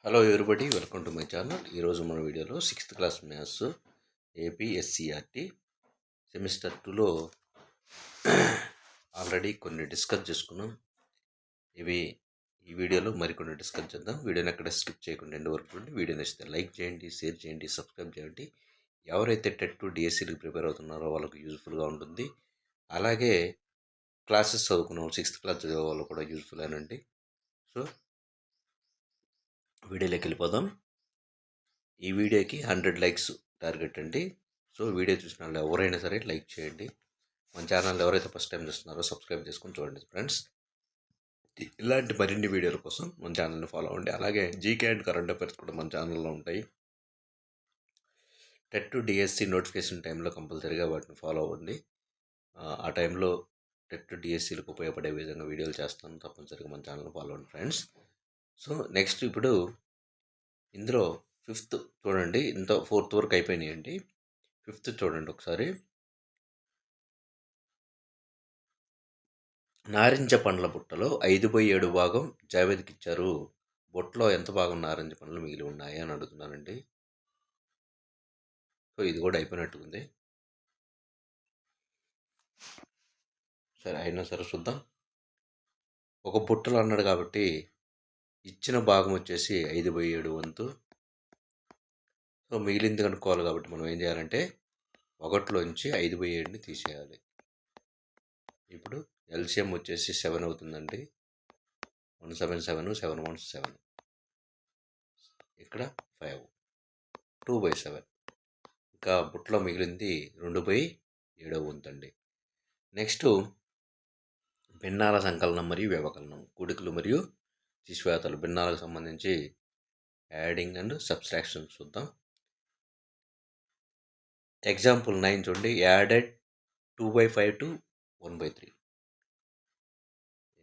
Hello everybody, welcome to my channel. ఈరోజు మన వీడియోలో 6th క్లాస్ మ్యాథ్స్ ఏపీఎస్సిఆర్టీ సెమిస్టర్ 2లో ఆల్రెడీ కొన్ని డిస్కస్ చేసుకున్నాం. ఈ వీడియోలో మరికొన్ని డిస్కస్ చేద్దాం. వీడియోని ఎక్కడ స్కిప్ చేయకుండా ఎండ్ వరకు చూడండి. వీడియో నచ్చితే లైక్ చేయండి, షేర్ చేయండి, సబ్స్క్రైబ్ చేయండి. ఎవరైతే టెట్ డిఎస్సీలకు ప్రిపేర్ అవుతున్నారో వాళ్ళకు యూజ్ఫుల్గా ఉంటుంది. అలాగే క్లాసెస్ చదువుకున్న వాళ్ళు 6th క్లాస్ చదివే వాళ్ళు కూడా యూజ్ఫుల్ అనండి. సో వీడియోలోకి వెళ్ళిపోదాం. ఈ వీడియోకి 100 లైక్స్ టార్గెట్ అండి. సో వీడియో చూసిన వాళ్ళు ఎవరైనా సరే లైక్ చేయండి. మన ఛానల్ ఎవరైతే ఫస్ట్ టైం చూస్తున్నారో సబ్స్క్రైబ్ చేసుకొని చూడండి ఫ్రెండ్స్. ఇలాంటి మరిన్ని వీడియోల కోసం మన ఛానల్ని ఫాలో అవ్వండి. అలాగే జీకే అండ్ కరెంట్ అఫైర్స్ కూడా మన ఛానల్లో ఉంటాయి. టెట్ డిఎస్సి నోటిఫికేషన్ టైంలో కంపల్సరీగా వాటిని ఫాలో అవ్వండి. ఆ టైంలో టెట్ డిఎస్సీలకు ఉపయోగపడే విధంగా వీడియోలు చేస్తాను. తప్పనిసరిగా మన ఛానల్ని ఫాలో అవ్వండి ఫ్రెండ్స్. సో నెక్స్ట్ ఇప్పుడు ఇందులో 5th చూడండి. ఇంత 4th వరకు అయిపోయినాయండి. 5th చూడండి ఒకసారి. నారింజ పండ్ల బుట్టలో 5/7 భాగం జావేద్కి ఇచ్చారు. బుట్టలో ఎంత భాగం నారింజ పండ్లు మిగిలి ఉన్నాయి అని అడుగుతున్నానండి. సో ఇది కూడా అయిపోయినట్టుంది. సరే, అయినా సరే చూద్దాం. ఒక బుట్టలో అన్నాడు కాబట్టి ఇచ్చిన భాగం వచ్చేసి 5/7 వంతు. సో మిగిలింది కనుక్కోవాలి కాబట్టి మనం ఏం చేయాలంటే 1లోంచి 5/7ని తీసేయాలి. ఇప్పుడు ఎల్సిఎం వచ్చేసి 7 అవుతుందండి. 1 7 7 7 1 7. ఇక్కడ 5, 2/7. ఇంకా బుట్టలో మిగిలింది 2/7 వంతండి. నెక్స్ట్ భిన్నాల సంకలనం మరియు వ్యవకలనం, కూడికలు మరియు తీసివేతలు, భిన్నాలకు సంబంధించి యాడింగ్ అండ్ సబ్స్ట్రాక్షన్ చూద్దాం. ఎగ్జాంపుల్ 9 చూడండి. Added 2/5 to 1/3.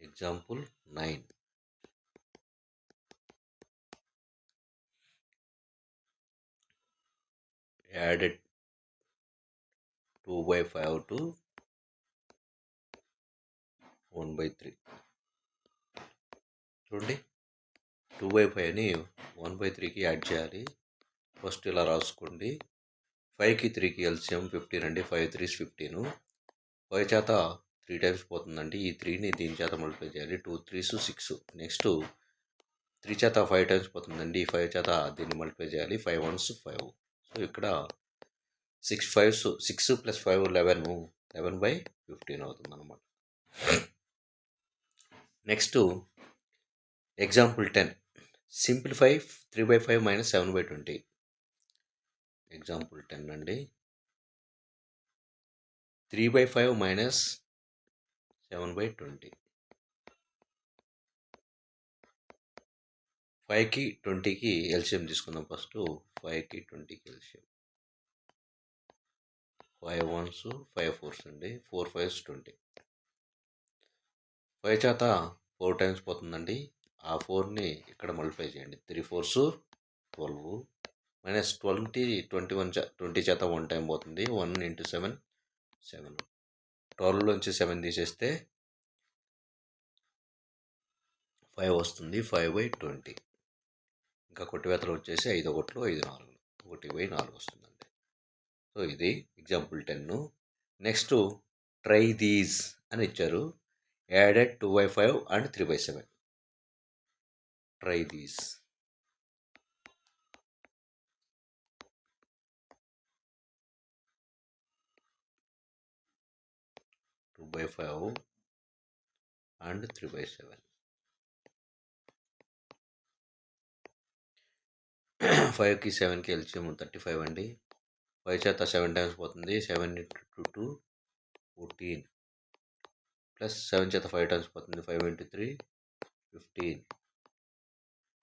Example 9. Added 2/5 to 1/3. చూడండి, 2/5ని 1/3కి యాడ్ చేయాలి. ఫస్ట్ ఇలా రాసుకోండి. 5కి 3కి ఎల్సిఎం 15 అండి. 5 3s 15. 5 చేత 3 టైమ్స్ పోతుందండి. ఈ 3ని దీని చేత మల్టిప్లై చేయాలి. 2 3s 6. నెక్స్ట్ 3 చేత 5 టైమ్స్ పోతుందండి. 5 చేత దీన్ని మల్టిప్లై చేయాలి. 5 1s 5. సో ఇక్కడ 6 5s 6 + 5 11. 11/15 అవుతుంది అన్నమాట. Next example 10. సింప్లిఫై 3/5 - 7/20. ఎగ్జాంపుల్ 10 అండి. 3/5 - 7/20. 5కి 20కి ఎల్సిఎం తీసుకుందాం. ఫస్ట్ 5కి 20కి ఎల్సిఎం. 5 1s 5 4s అండి. 4 5s 20. 5 చేత 4 టైమ్స్ పోతుందండి. ఆ 4ని ఇక్కడ మల్టిప్లై చేయండి. 3 4s 12 -20 20 చేత 1 టైం పోతుంది. 1 × 7 7. 12లోంచి 7 తీసేస్తే 5 వస్తుంది. 5/20. ఇంకా కొట్టివేతలు వచ్చేసి 5 1 5 4 1/4 వస్తుందండి. సో ఇది ఎగ్జాంపుల్ 10. నెక్స్ట్ ట్రై దీస్ అని ఇచ్చారు. Added 2/5 and 3/7. Try these. Two by 5 and 3/7. 5కి 7కి ఎల్సిఎం 35 అండి. 5 చేత 7 టైమ్స్ పోతుంది. 7 × 2 14. ప్లస్ 7 చేత 5 టైమ్స్ పోతుంది. 5 × 3 15.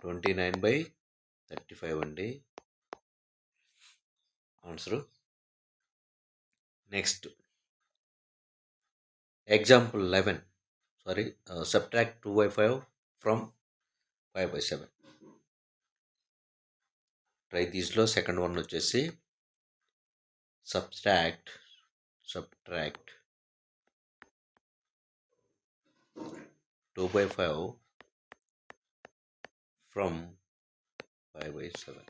29/35 అండి answer. Next example 11. Subtract 2/5 from 5/7. Try దీస్లో సెకండ్ వన్ వచ్చేసి సబ్ట్రాక్ట్ 2/5 from 5/7.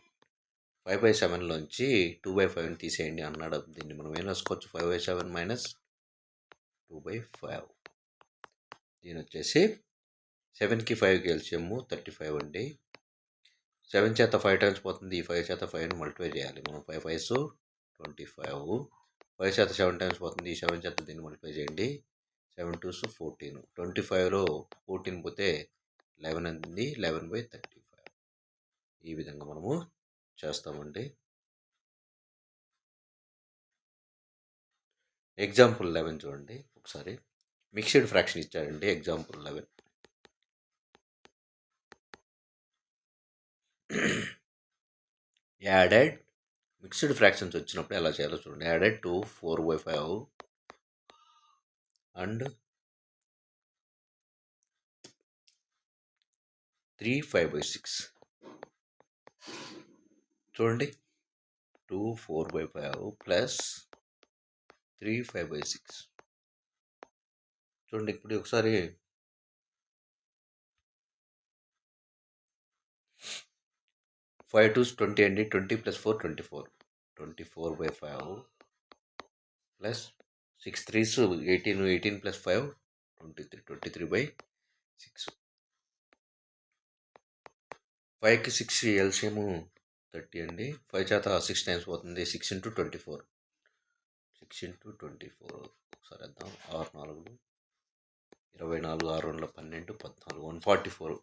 5/7లోంచి 2/5ని తీసేయండి అన్నాడు. దీన్ని మనం ఏం రాసుకోవచ్చు? 5/7 మైనస్ 2/5. దీని వచ్చేసి 7కి 5కి ఎల్సిఎమ్ 35 అండి. 7 చేత 5 టైమ్స్ పోతుంది. ఈ 5 చేత 5ని మల్టిప్లై చేయాలి మనం. 5 5s 25. 5 చేత 7 టైమ్స్ పోతుంది. ఈ 7 చేత దీన్ని మల్టిప్లై చేయండి. 7 2s 14. 25లో 14 పోతే 11 అంది. 11/35. ఈ విధంగా మనము చేస్తామండి. ఎగ్జాంపుల్ 11 చూడండి ఒకసారి. మిక్స్డ్ ఫ్రాక్షన్ ఇచ్చారండి. ఎగ్జాంపుల్ 11. యాడెడ్ మిక్స్డ్ ఫ్రాక్షన్స్ వచ్చినప్పుడు ఎలా చేయాలో చూడండి. Added to 4/5 and 3 5/6. చూడండి 2 4/5 ప్లస్ 3 5/6. చూడండి ఇప్పుడు ఒకసారి 5 2s 20 అండి. 20 + 4 24. 24/5 ప్లస్ 6 3s 18. 18 + 5 23. 23/6. 5కి 6 ఎల్సిఎం 30 అండి. 5 చేత 6 టైమ్స్ పోతుంది. 6 × 24. 6 × 24 ఒకసారి వేద్దాం. 6 4 24. 6 2 12 14. 144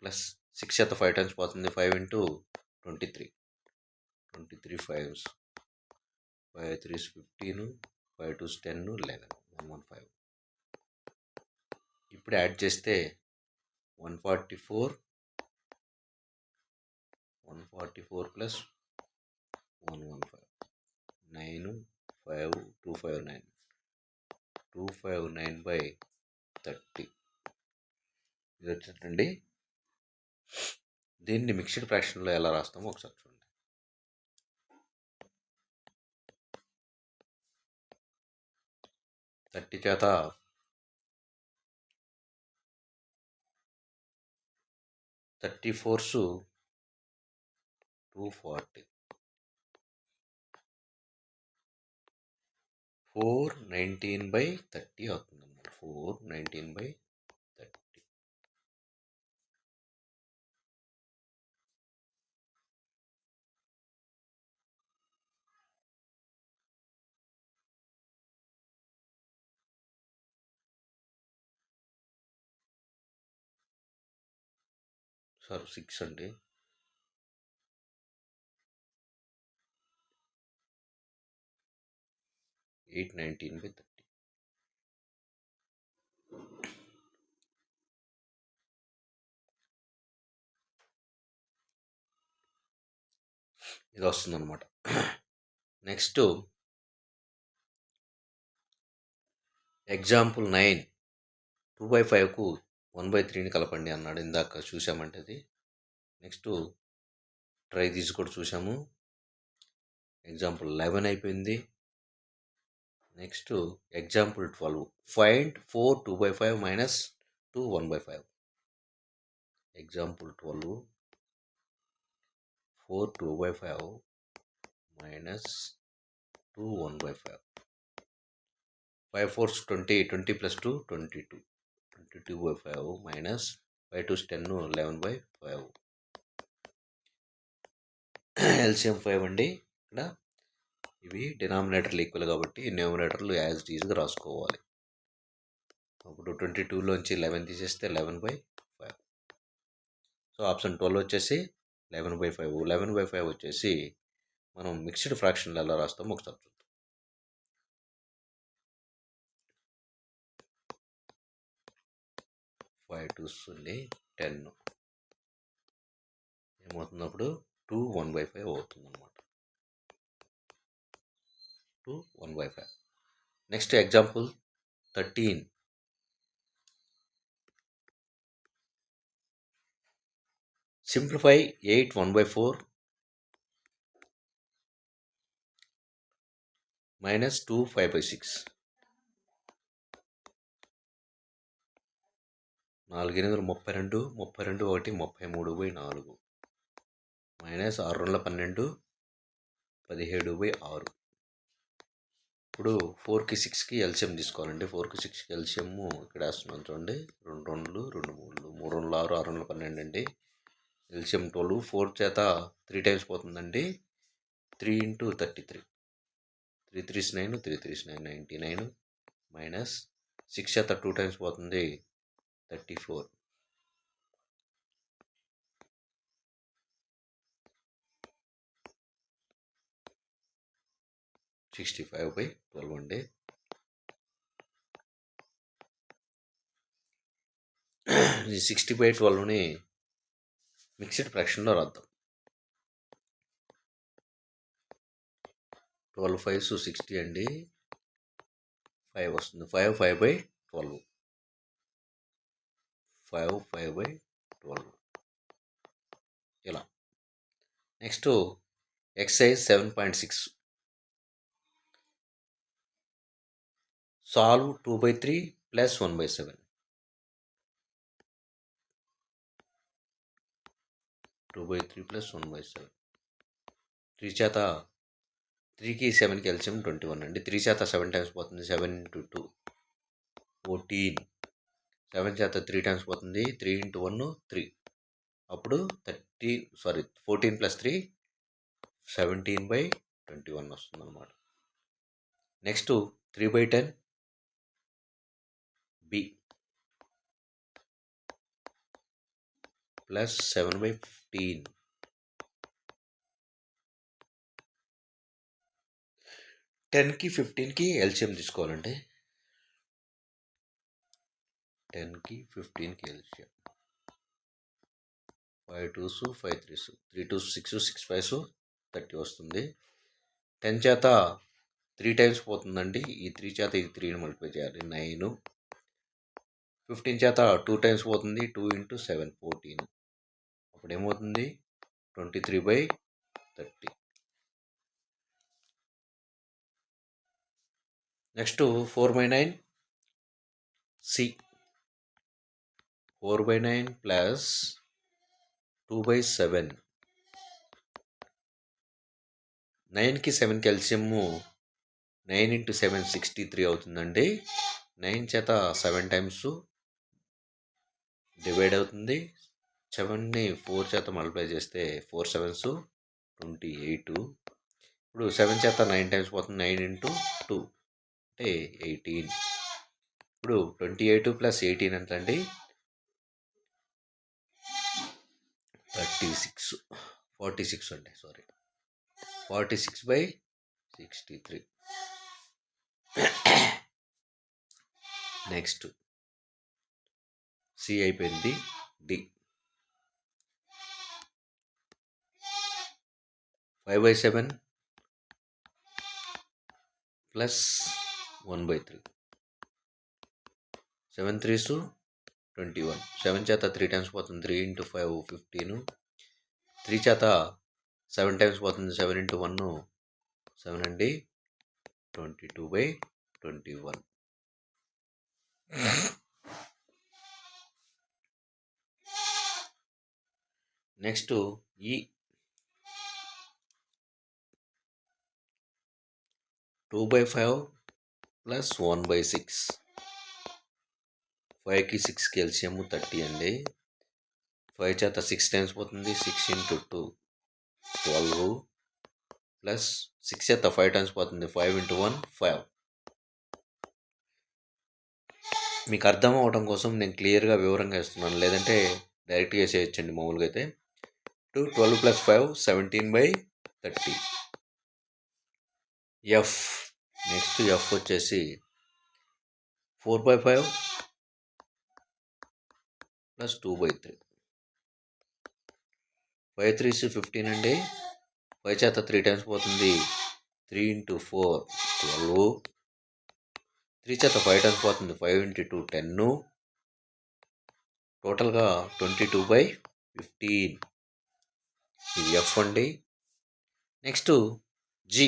ప్లస్ 6 చేత 5 టైమ్స్ పోతుంది. 5 × 23. 23 5s 5 3s 15. 5 2s 10 11. 115. ఇప్పుడు యాడ్ చేస్తే 144 ప్లస్ 115 9 5 259. 259/30 ఇది వచ్చిందండి. దీన్ని మిక్స్డ్ ఫ్రాక్షన్లో ఎలా రాస్తామో ఒకసారి చూడండి. 30 చేత 34s 240. 419/30 అవుతుంది అన్నమాట. 419/30. సార్ 6 అండి. 819/30. ఇది వస్తుంది అనమాట. Next example 9. 2/5కు 1/3ని కలపండి అన్నాడు. ఇందాక చూసామంటే అది. నెక్స్ట్ ట్రై తీసి కూడా చూసాము. ఎగ్జాంపుల్ 11 అయిపోయింది. Next example 12. Find 4 2/5 minus 2 1/5. Example 12. 4 2/5 minus 2 1/5. 5 4s 20. 20 + 2 22. 22/5 minus 5 2s 10 11/5. LCM 5 అండి. ఇక్కడ ఇవి డినామినేటర్లు ఈక్వల్ కాబట్టి న్యూమినేటర్లు యాజ్ ఇట్ ఈజ్గా రాసుకోవాలి. అప్పుడు 22లోంచి 11 తీసేస్తే 11/5. సో ఆప్షన్ 12 వచ్చేసి 11/5. 11/5 వచ్చేసి మనం మిక్స్డ్ ఫ్రాక్షన్లు ఎలా రాస్తామో ఒకసారి చూద్దాం. 5 2s 10 ఏమవుతున్నప్పుడు 2 1/5 అవుతుంది అనమాట. 2 1/5. Next example 13. Simplify 8 1/4 minus 2 5/6. 4 8 32, 32 1 33/4 minus 6 2 12 17/6. ఇప్పుడు 4కి 6కి ఎల్సిఎం తీసుకోవాలండి. 4కి 6కి ఎల్సిఎం ఇక్కడ వేస్తున్నాను చూడండి. 2 2 2 3 3 2 6 6 2 12 అండి. ఎల్సిఎం 12. 4 చేత 3 టైమ్స్ పోతుందండి. 3 × 33, 3 3s 9, 3 3s 9 99 మైనస్ 6 చేత 2 టైమ్స్ పోతుంది 34. 65/12 అండి. ఈ 60/12ని మిక్స్డ్ ఫ్రాక్షన్లో రాద్దాం. 12 5s 60 అండి. 5 వస్తుంది. 5 5/12. 5 5/12 ఇలా. Next exercise 7.6. Solve 2/3 plus 1/7. 2/3 plus 1/7. 3 చేత 3కి 7కి ఎల్సిఎం 21 అండి. 3 చేత 7 టైమ్స్ పోతుంది. 7 × 2 14. 7 చేత 3 టైమ్స్ పోతుంది. 3 × 1 3. అప్పుడు 14 + 3 17/21 వస్తుంది అనమాట. Next 3/10 B plus 7/15. 10కి 15కి ఎల్సిఎం తీసుకోవాలండి. 10కి 15కి LCM 5 2s 5 3s 3 2s 6 6 5s 30 వస్తుంది. 10 చేత 3 టైమ్స్ పోతుందండి. ఈ 3 చేత ఈ 3ని మల్టిప్లై చేయాలి. 9. 15 చేత 2 టైమ్స్ పోతుంది. 2 × 7 14. అప్పుడు ఏమవుతుంది 23/30. Next 4/9 C. 4/9 ప్లస్ 2/7. 9కి 7కి ఎల్సిఎం 9 × 7 63 అవుతుందండి. 9 చేత 7 టైమ్స్ డివైడ్ అవుతుంది. 7ని 4 చేత మల్టిప్లై చేస్తే 4 7s 28. ఇప్పుడు 7 చేత 9 టైమ్స్ పోతుంది. 9 × 2 అంటే 18. ఇప్పుడు 28 + 18 ఎంత అండి? 36. 46 అండి. 46/63. నెక్స్ట్ సి అయిపోయింది. D 5/7 plus 1/3. 7 3s 21. 7 చేత 3 టైమ్స్ పోతుంది. 3 × 5 15. 3 చేత 7 టైమ్స్ పోతుంది. 7 × 1 7 అండి. 22/21. నెక్స్ట్ ఈ 2/5 ప్లస్ 1/6. 5కి 6కి ఎల్సిఎం 30 అండి. 5 చేత 6 టైమ్స్ పోతుంది. 6 × 2 12 ప్లస్ 6 చేత 5 టైమ్స్ పోతుంది. 5 × 1 5. మీకు అర్థం అవడం కోసం నేను క్లియర్గా వివరంగా ఇస్తున్నాను. లేదంటే డైరెక్ట్గా వేసేయచ్చండి మామూలుగా అయితే. 12 + 5 17/30. ఎఫ్. నెక్స్ట్ ఎఫ్ వచ్చేసి 4/5 ప్లస్ 2/3. 5 3s 15 అండి. 5 చేత 3 టైమ్స్ పోతుంది. 3 × 4 12. 3 చేత 5 టైమ్స్ పోతుంది. 5 × 2 10. టోటల్గా 22/15. ఇది ఎఫ్ అండి. Next G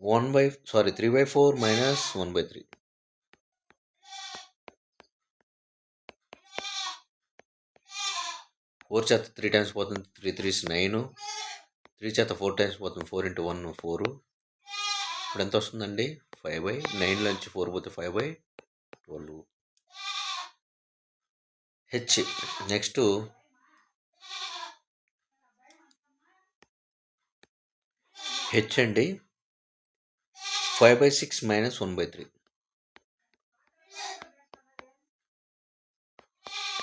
3/4 - 1/3. 4 చేత 3 టైమ్స్ పోతుంది, 3 3s 9. 3 చేత 4 టైమ్స్ పోతుంది, 4 × 1 4. ఇప్పుడు ఎంత వస్తుందండి? 5/9 నుంచి 4 పోతే 5/12. హెచ్. నెక్స్ట్ హెచ్ అండి, 5/6 - 1/3.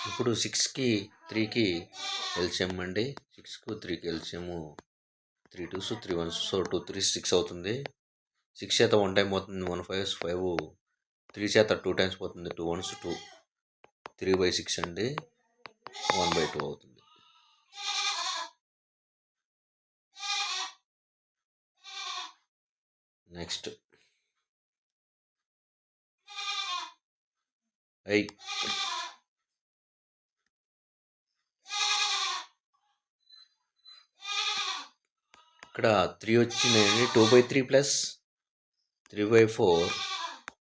ఇప్పుడు 6కి 3కి ఎల్సిఎం అండి. 6కు 3కి ఎల్సిఎము 3 2s 3 1s, సో 2 3 6 అవుతుంది. 6 చేత 1 టైం పోతుంది, 1 5s 5. 3 చేత 2 టైమ్స్ పోతుంది, 2 1s 2. 3/6 అండి, 1/2 అవుతుంది. Next I. ఇక్కడ 3 వచ్చిందండి, 2/3 ప్లస్ 3/4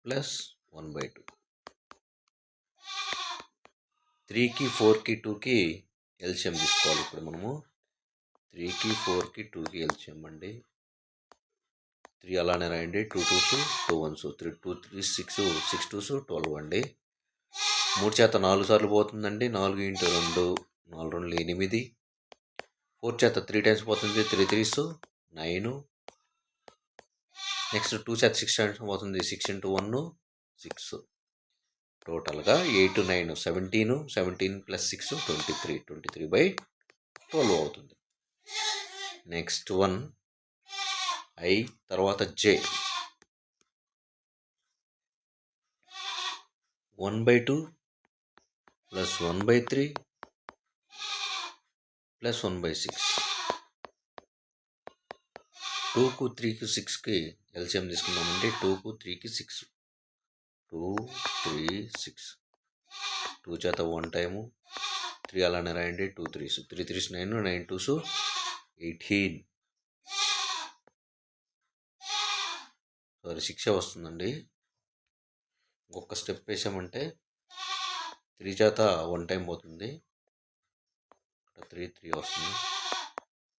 ప్లస్ 1/2. 3కి 4కి 2కి ఎల్సిఎం తీసుకోవాలి. ఇప్పుడు మనము 3కి 4కి 2కి ఎల్సిఎం అండి. 3 అలానే రాయండి, 2 2s 2 1s, 3 2 3 6 6 2s 12 అండి. 3 చేత 4 సార్లు పోతుందండి, 4 × 2 4 2 8. 4 చేత 3 టైమ్స్ పోతుంది, 3 3s 9. నెక్స్ట్ 2 చేత 6 టైమ్స్ పోతుంది, 6 × 1 6. టోటల్గా 8 9 17. 17 + 6 23. 23/12 అవుతుంది. నెక్స్ట్ 1 ఐ, తర్వాత జే. 1/2 ప్లస్ 1/3 ప్లస్ 1/6. 2కు 3కి 6కి ఎల్సిఎం తీసుకున్నామండి. 2కు 3కి 6. 2 3 6. 2 చేత 1 టైము, 3 అలానే రాయండి, 2 3s 3 3s 9 9 2s 18. సారీ 6 వస్తుందండి. ఇంకొక స్టెప్ వేసామంటే 3 చేత 1 టైం పోతుంది, 3 3 వస్తుంది.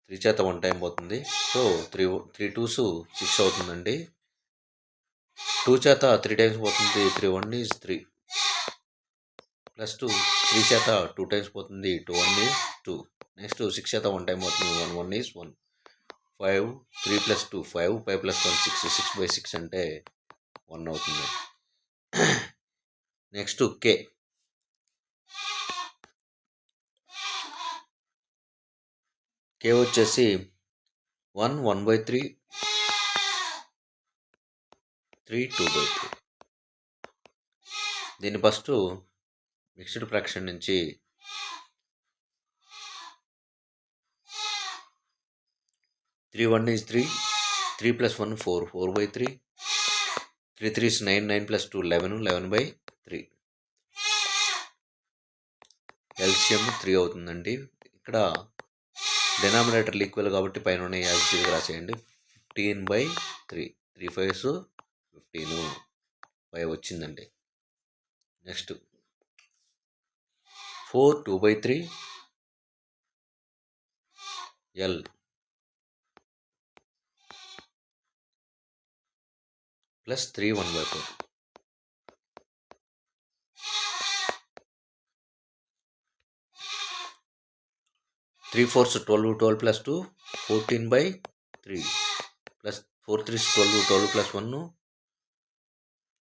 3 చేత 1 టైం పోతుంది, సో 3 2s 6 అవుతుందండి. 2 చేత 3 టైమ్స్ పోతుంది, 3 1 is 3 ప్లస్ 2. 3 చేత 2 టైమ్స్ పోతుంది, 2 1 is 2. నెక్స్ట్ 6 చేత 1 టైం పోతుంది, 1 1 is 1. 5 3 + 2 5 5 + 1 6. 6/6 అంటే 1 అవుతుంది. నెక్స్ట్ కే. కే వచ్చేసి 1 1/3 3 2/3. దీన్ని ఫస్ట్ మిక్స్డ్ ఫ్రాక్షన్ నుంచి 3 1 is 3. 3 + 1 4 4/3. 3 3s 9 9 + 2 11 11/3. ఎల్సిఎం 3 అవుతుందండి. ఇక్కడ డినామినేటర్లు ఈక్వల్ కాబట్టి పైన యాజ్ ఇట్ ఈజ్ రాసేయండి. 15/3. 3 5s 15. 5 వచ్చిందండి. Next 4 2/3 L plus 3 1/4. 3 4s 12 12 + 2 14/3 plus 4 3s 12 12 + 1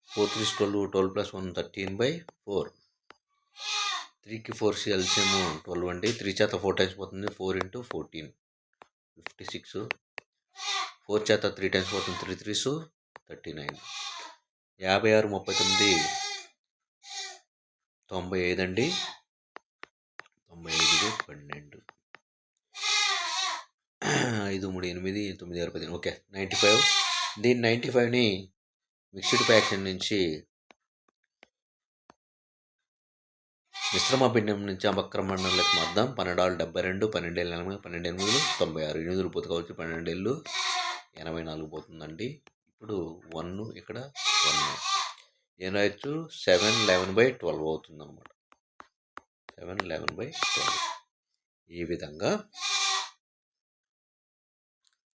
4 3s 12 12 + 1 13/4. 3కి 4 ఎల్సిఎం 12 అండి. 3 చేత 4 టైమ్స్ పోతుంది, 4 × 14 56. 4 చేత 3 టైమ్స్ పోతుంది, 3 3s 39. 56 39 95 అండి. 95 12 5 3 8 9 6 10. ఓకే 95. దీని 95ని మిక్స్డ్ ఫ్రాక్షన్ నుంచి మిశ్రమ భిన్నం నుంచి అవక్రమ మండలంలోకి మార్దాం. 12 72 12 80 12 8 96. 8 పోతే కావచ్చు, 12 84 పోతుందండి. ఇప్పుడు 1 ఇక్కడ 1 ఏం రాయొచ్చు, 7 11/12 అవుతుంది అనమాట. 7 11/12. ఈ విధంగా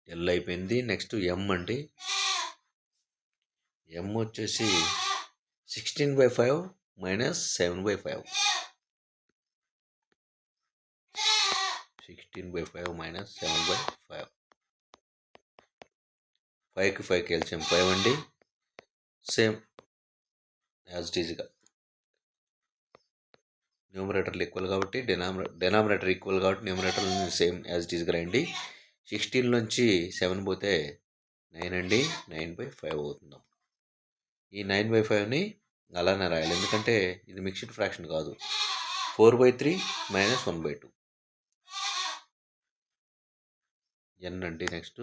ఎల్ అయిపోయింది. నెక్స్ట్ ఎం అండి. ఎం వచ్చేసి 16/5 మైనస్ 7/5. 16/5 మైనస్ 7/5. 5కి 5కి ఎల్సిఎం 5 అండి. సేమ్ యాజ్ ఇట్ ఈజ్గా న్యూమరేటర్లు ఈక్వల్ కాబట్టి డెనామినేటర్ ఈక్వల్ కాబట్టి న్యూమరేటర్ సేమ్ యాజ్ ఇట్ ఈజ్గా రాయండి. 16 నుంచి 7 పోతే 9 అండి. 9/5 అవుతుంది. ఈ 9/5ని అలానే రాయాలి, ఎందుకంటే ఇది మిక్స్డ్ ఫ్రాక్షన్ కాదు. 4/3 మైనస్ 1/2 ఎన్ అండి. Next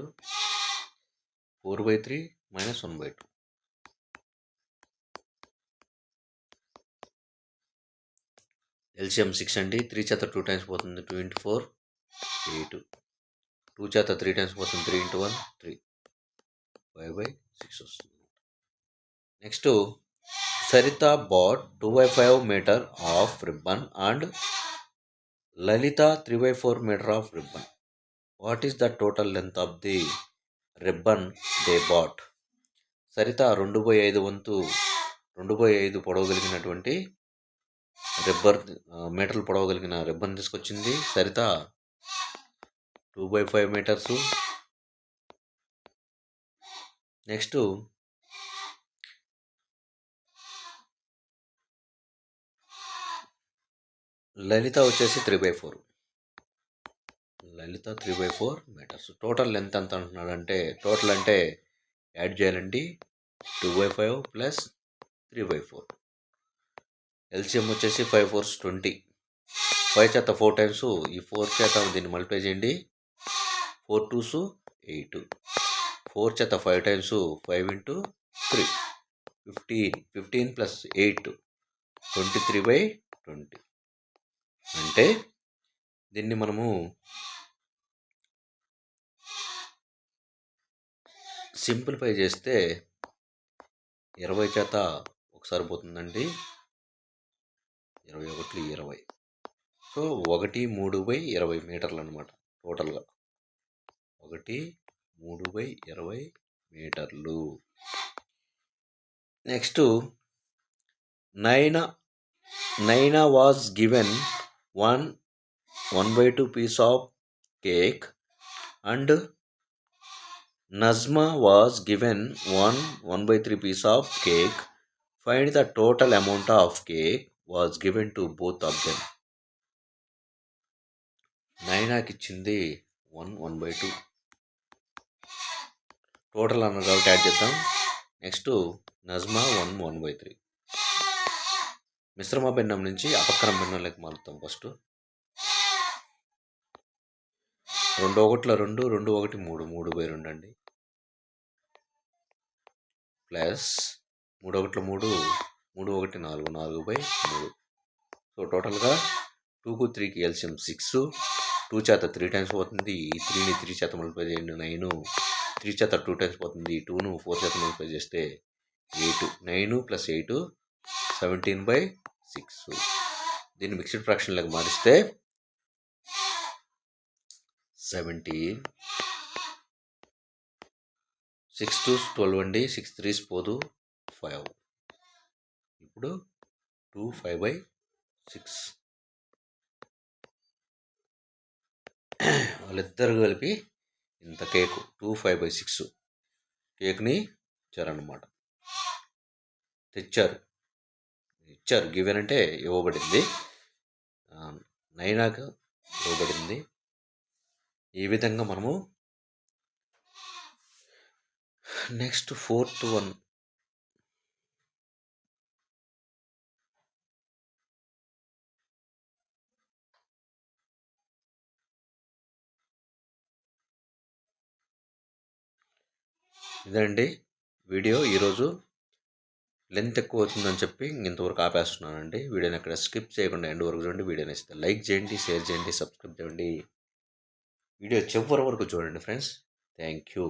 4/3 minus 1/2. ఎల్సిఎం 6 అండి. 3 చేత 2 టైమ్స్ పోతుంది, 2 × 4 8. 2 చేత 3 టైమ్స్ పోతుంది, 3 × 1 3. 5/6 వస్తుంది. Next Saritha bought 2/5 metre of ribbon and Lalitha 3/4 metre of ribbon. What is the total length of the ribbon they bought? Saritha 2/5 వంతు 2/5 పొడవు కలిగినటువంటి మీటర్లు పొడవు కలిగిన రిబ్బన్ తీసుకొచ్చింది. సరిత 2/5 మీటర్సు. నెక్స్ట్ లలిత వచ్చేసి 3/4. లలిత 3/4 మీటర్స్. టోటల్ లెంత్ ఎంత అంటున్నాడంటే, టోటల్ అంటే యాడ్ చేయాలండి. 2/5 ప్లస్ 3/4. ఎల్సిఎం వచ్చేసి 5 4s 20. 5 చేత 4 టైమ్స్, ఈ 4 చేత దీన్ని మల్టిప్లై చేయండి. 4 2s 8. 4 చేత 5 టైమ్స్, 5 × 3 15. 15 ప్లస్ 8 23/20. అంటే దీన్ని మనము సింప్లిఫై చేస్తే 20 చేత ఒకసారి పోతుందండి. 21 20. సో 1/3/20 మీటర్లు అనమాట టోటల్గా. 1/3/20 మీటర్లు. నెక్స్ట్ నైనా was given 1/2 piece of cake and Nazma was given 1/3 piece of cake. Find the total amount of cake was given to both of them. నైనాకి ఇచ్చింది 1/2. టోటల్ అన్నారు కాబట్టి యాడ్ చేద్దాం. నెక్స్ట్ నజ్మా 1/3. మిశ్రమ భిన్నం నుంచి అపక్రమ భిన్నంలోకి మారుతాం. ఫస్ట్ 2 1 2 2 1 3 3/2 అండి. ప్లస్ 3 1 3 3 1 4 4/3. సో టోటల్గా 2కు 3కి ఎల్సిఎం 6. 2 చేత 3 టైమ్స్ పోతుంది, ఈ 3ని 3 చేత మల్టిప్లై చేయండి 9. 3 చేత 2 టైమ్స్ పోతుంది, 2ను 4 చేత మల్టిప్లై చేస్తే 8. 9 ప్లస్ 8 17/6. దీన్ని మిక్స్డ్ ఫ్రాక్షన్లోకి మారిస్తే 17. 6 2s 12 అండి. 6 3s పోదు 5. ఇప్పుడు 2 5/6. వాళ్ళిద్దరు కలిపి ఇంత కేకు 2 5/6 కేక్ని ఇచ్చారన్నమాట. ఇచ్చారు. గివెన్ అంటే ఇవ్వబడింది. నైనాకు ఇవ్వబడింది. ఈ విధంగా మనము నెక్స్ట్ 4th one ఇదండి వీడియో. ఈరోజు లెంత్ ఎక్కువ అవుతుందని చెప్పి ఇంతవరకు ఆపేస్తున్నానండి. వీడియోని అక్కడ స్కిప్ చేయకుండా ఎండ్ వరకు చూడండి. వీడియోని ఇస్తే లైక్ చేయండి, షేర్ చేయండి, సబ్స్క్రైబ్ చేయండి. వీడియో చివరి వరకు చూడండి ఫ్రెండ్స్. Thank you.